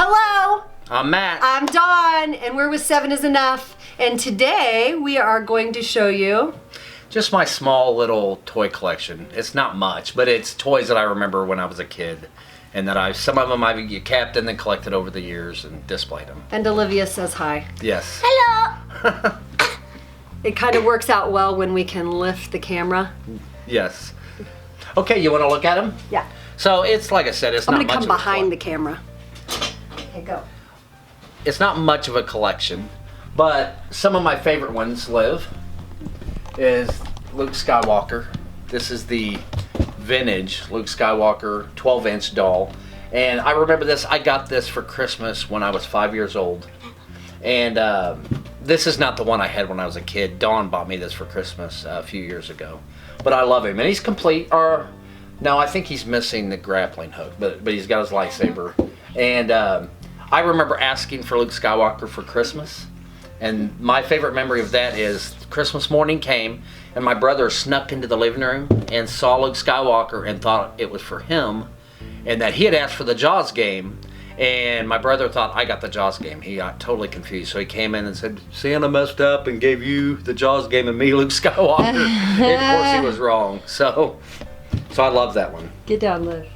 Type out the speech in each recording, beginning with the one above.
Hello, I'm Matt. I'm Dawn, and we're with 7 is Enough. And today we are going to show you Just my small little toy collection. It's not much, but it's toys that I remember when I was a kid. And that some of them I've kept and then collected over the years and displayed them. And Olivia says hi. Yes. Hello. It kind of works out well when we can lift the camera. Yes. Okay, you want to look at them? Yeah. So it's like I said, it's I'm not going to much come of a behind the camera. Okay, go. It's not much of a collection, but some of my favorite ones is Luke Skywalker. This is the vintage Luke Skywalker 12-inch doll. And I remember this, I got this for Christmas when I was 5 years old. And this is not the one I had when I was a kid. Dawn bought me this for Christmas a few years ago. But I love him, and he's complete. Or no, I think he's missing the grappling hook, but he's got his lightsaber. And I remember asking for Luke Skywalker for Christmas. And my favorite memory of that is Christmas morning came, and my brother snuck into the living room and saw Luke Skywalker and thought it was for him, and that he had asked for the Jaws game. And my brother thought I got the Jaws game. He got totally confused. So he came in and said, Santa messed up and gave you the Jaws game and me, Luke Skywalker. And of course he was wrong. So I love that one. Get down, Liv.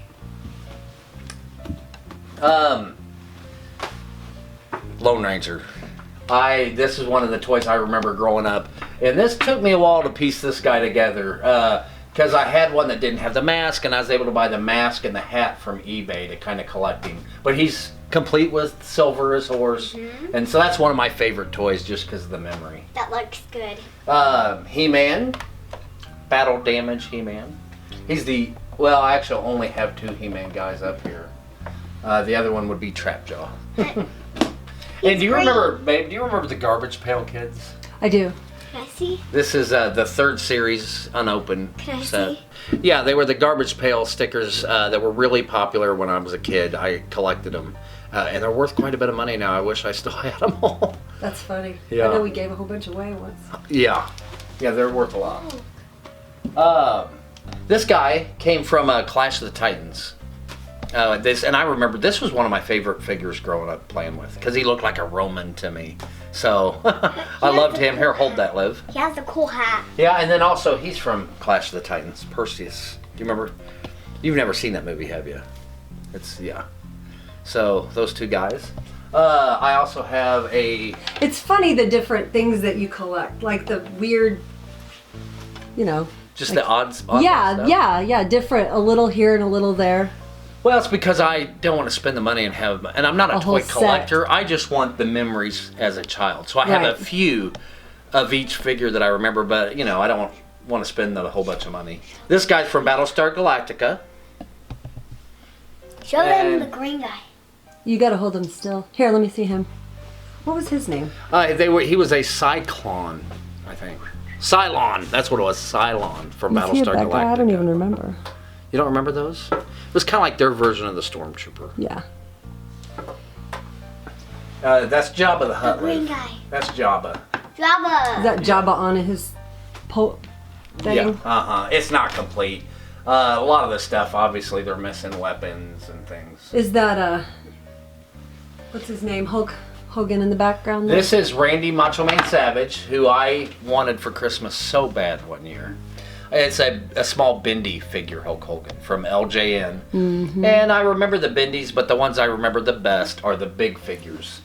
Lone Ranger. This is one of the toys I remember growing up. And this took me a while to piece this guy together. Because I had one that didn't have the mask, and I was able to buy the mask and the hat from eBay to kind of collect him. But he's complete with silver as horse, and so that's one of my favorite toys just because of the memory. That looks good. He-Man, Battle Damage He-Man. He's I actually only have 2 He-Man guys up here. The other one would be Trapjaw. And do you remember, babe, the Garbage Pail Kids? I do. Can I see? This is the 3rd series unopened Can I set. see? Yeah, they were the Garbage Pail stickers that were really popular when I was a kid. I collected them. And they're worth quite a bit of money now. I wish I still had them all. That's funny. Yeah. I know we gave a whole bunch away once. Yeah. Yeah, they're worth a lot. This guy came from Clash of the Titans. And I remember this was one of my favorite figures growing up playing with because he looked like a Roman to me. So I loved him. Here, hold that, Liv. He has a cool hat. Yeah, and then also he's from Clash of the Titans, Perseus. Do you remember? You've never seen that movie, have you? Yeah. So those 2 guys. I also have It's funny the different things that you collect, like the weird, just like, the odds. Yeah, different. A little here and a little there. Well, it's because I don't want to spend the money and I'm not a whole toy collector. set. I just want the memories as a child. So I have Right. a few of each figure that I remember, but I don't want to spend a whole bunch of money. This guy's from Battlestar Galactica. Show them And- the green guy. You gotta hold him still. Here, let me see him. What was his name? He was a Cyclone, I think. Cylon, that's what it was. Cylon from Was he a Battlestar bad guy? Galactica. I don't even remember. You don't remember those? It was kind of like their version of the Stormtrooper. Yeah. That's Jabba the The Hutt. green Liv. guy. That's Jabba. Jabba. Is that Jabba on his thing? Yeah. It's not complete. A lot of the stuff, obviously, they're missing weapons and things. Is that what's his name? Hulk Hogan in the background there? This is Randy Macho Man Savage, who I wanted for Christmas so bad one year. It's a small bendy figure Hulk Hogan from LJN. Mm-hmm. And I remember the bendies, but the ones I remember the best are the big figures.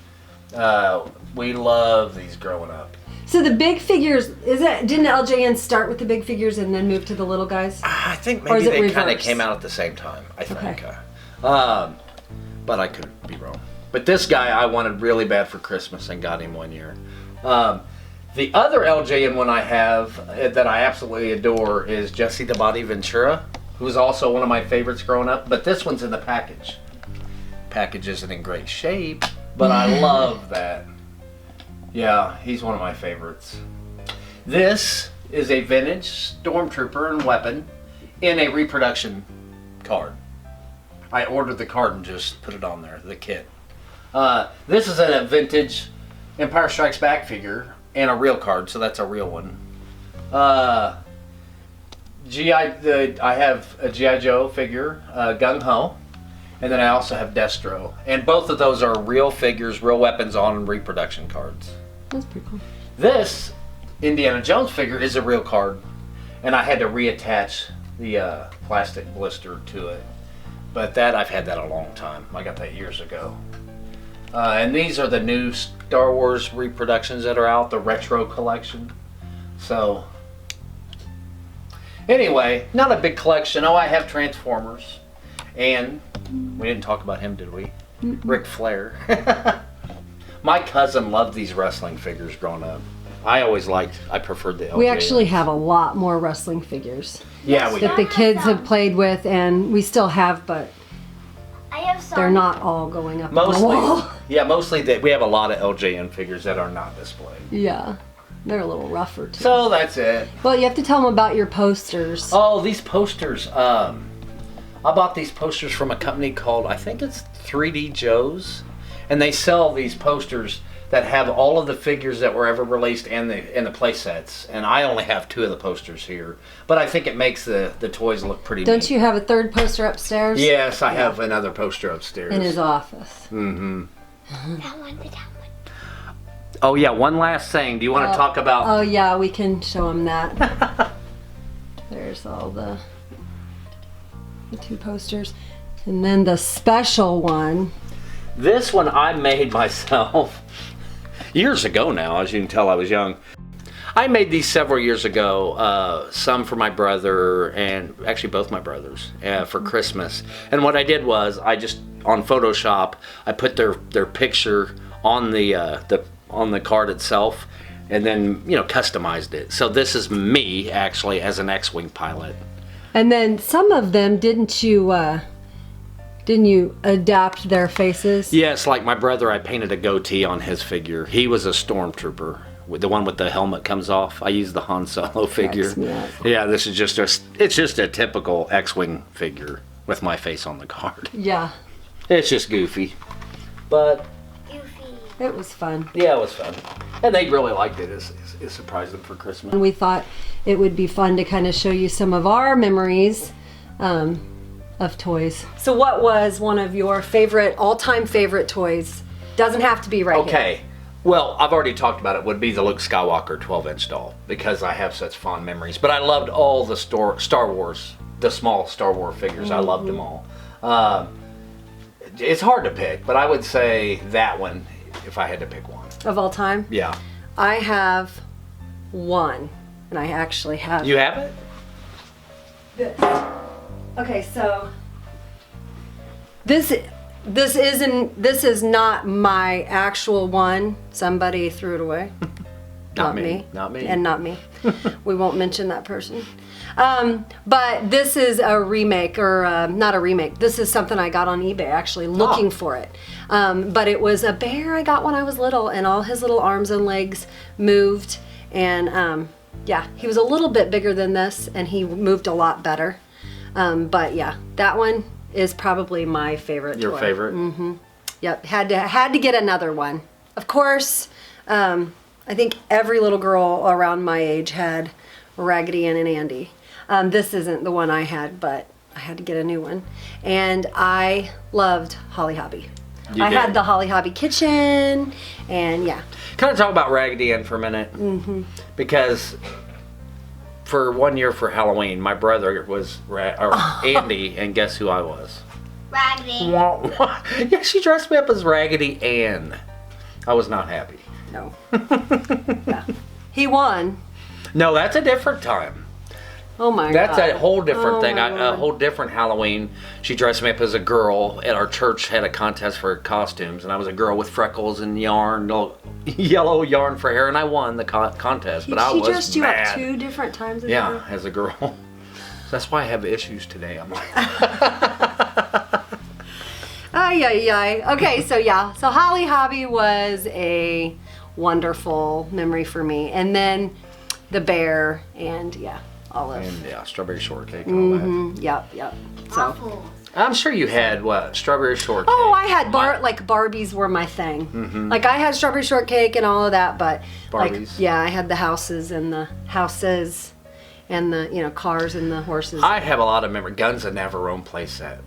We love these growing up. So the big figures, didn't LJN start with the big figures and then move to the little guys? I think Or is maybe it they kind of reversed? came out at the same time, I think. Okay. But I could be wrong. But this guy I wanted really bad for Christmas and got him one year. The other LJN one I have that I absolutely adore is Jesse the Body Ventura, who's also one of my favorites growing up. But this one's in the package. Package isn't in great shape, but I love that. Yeah, he's one of my favorites. This is a vintage Stormtrooper and weapon in a reproduction card. I ordered the card and just put it on there, the kit. This is a vintage Empire Strikes Back figure and a real card, so that's a real one. I have a G.I. Joe figure, Gung Ho, And then I also have Destro. And both of those are real figures, real weapons on reproduction cards. That's pretty cool. This Indiana Jones figure is a real card. And I had to reattach the plastic blister to it. But that, I've had that a long time. I got that years ago. And these are the new Star Wars reproductions that are out, the retro collection. So, anyway, not a big collection. Oh, I have Transformers. And we didn't talk about him, did we? Ric Flair. My cousin loved these wrestling figures growing up. I preferred the LJ. We actually have a lot more wrestling figures Yeah, we that do. the kids have played with, and we still have, but I have some. they're not all going up on the Mostly, wall. yeah, we have a lot of LJN figures that are not displayed. Yeah, they're a little rougher too. So that's it. Well, you have to tell them about your posters. Oh, these posters. I bought these posters from a company called, I think it's 3D Joe's, and they sell these posters that have all of the figures that were ever released and the play sets. And I only have 2 of the posters here, but I think it makes the toys look pretty Don't neat. you have a third poster upstairs? Yes, I have another poster upstairs. In his office. Mm-hmm. That one, that one. Oh yeah, one last thing. Do you want to talk about? Oh yeah, we can show him that. There's all the 2 posters. And then the special one. This one I made myself years ago now, as you can tell I was young. I made these several years ago, some for my brother and actually both my brothers for Christmas. And what I did was I just, on Photoshop, I put their picture on the card itself and then, customized it. So this is me actually as an X-Wing pilot. And then some of them, didn't you adapt their faces? Yes, like my brother, I painted a goatee on his figure. He was a stormtrooper, with the one with the helmet comes off. I used the Han Solo figure. Cracks me up. Yeah, this is just a typical X-Wing figure with my face on the card. Yeah, It's just goofy, but Goofy. it was fun. yeah, it was fun, and they really liked it. It surprised them for Christmas. And we thought it would be fun to kind of show you some of our memories of toys. So what was one of your all-time favorite toys? Doesn't have to be right here. Okay. Well, I've already talked about it. Would be the Luke Skywalker 12-inch doll because I have such fond memories. But I loved all the Star Wars, the small Star Wars figures. I loved them all. It's hard to pick, but I would say that one if I had to pick one. Of all time? Yeah. I have one, and I actually have You have it? this. Okay, so this is not my actual one. Somebody threw it away. Not me. Not me. And not me. We won't mention that person. But this is a remake, or not a remake. This is something I got on eBay, actually, looking for it. But it was a bear I got when I was little, and all his little arms and legs moved. And yeah, he was a little bit bigger than this, and he moved a lot better. But yeah, that one is probably my favorite Your toy. favorite? Yep, had to get another one. Of course, I think every little girl around my age had Raggedy Ann and Andy. This isn't the one I had, but I had to get a new one. And I loved Holly Hobby. You I did? had the Holly Hobby kitchen, and yeah. Can I talk about Raggedy Ann for a minute? Mm-hmm. Because for one year for Halloween, my brother was Andy, and guess who I was? Raggedy. Yeah, she dressed me up as Raggedy Ann. I was not happy. No. Yeah. He won. No, that's a different time. Oh my That's god. a whole different Oh thing. my A Lord. whole different Halloween. She dressed me up as a girl, and our church had a contest for costumes, and I was a girl with freckles and yarn, yellow yarn for hair, and I won the contest. But I She was dressed you mad. up 2 different times as Yeah, well? as a girl. So that's why I have issues today. I'm like, Ay, ay, ay. Okay, so yeah. So Holly Hobby was a wonderful memory for me. And then the bear and yeah, Olive. and yeah, strawberry shortcake and all that. Yep. So. Waffles. I'm sure you had what? Strawberry shortcake. Oh, I had like Barbies were my thing. Like I had strawberry shortcake and all of that, but like Barbies. yeah, I had the houses and the cars and the horses. I have a lot of memory. Guns of Navarone playset.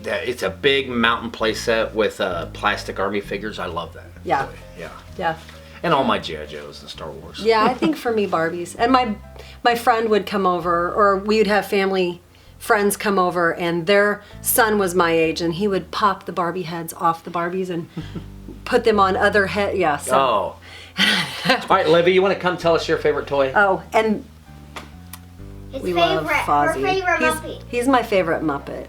It's a big mountain play set with plastic army figures. I love that. Yeah. toy. Yeah. Yeah. And all my G.I. Joes and Star Wars. Yeah, I think for me, Barbies. And my friend would come over, or we would have family friends come over, and their son was my age, and he would pop the Barbie heads off the Barbies and put them on other head. Yeah. So. Oh. All right, Livy, you want to come tell us your favorite toy? Oh, and His we favorite. love Her Fozzie. favorite Muppet. He's my favorite Muppet.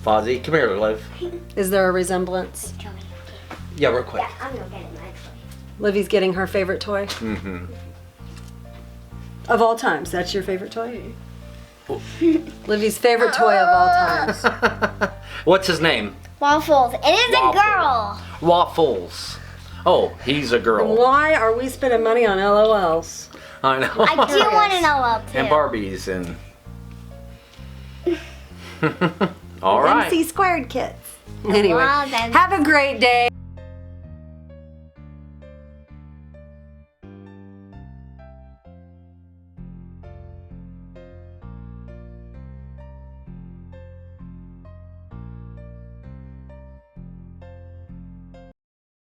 Fozzie, come here, Liv. Is there a resemblance? Tell me. Yeah, real quick. Yeah, I'm gonna get it actually. Livy's getting her favorite toy Mm-hmm. of all times. That's your favorite toy? Livy's favorite toy of all times. What's his name? Waffles. It is Waffle. a girl. Waffles. Oh, he's a girl. Why are we spending money on LOLs? I know. I do want to know up too. And Barbies and. All right. MC squared kits. Anyway, Well, then- have a great day.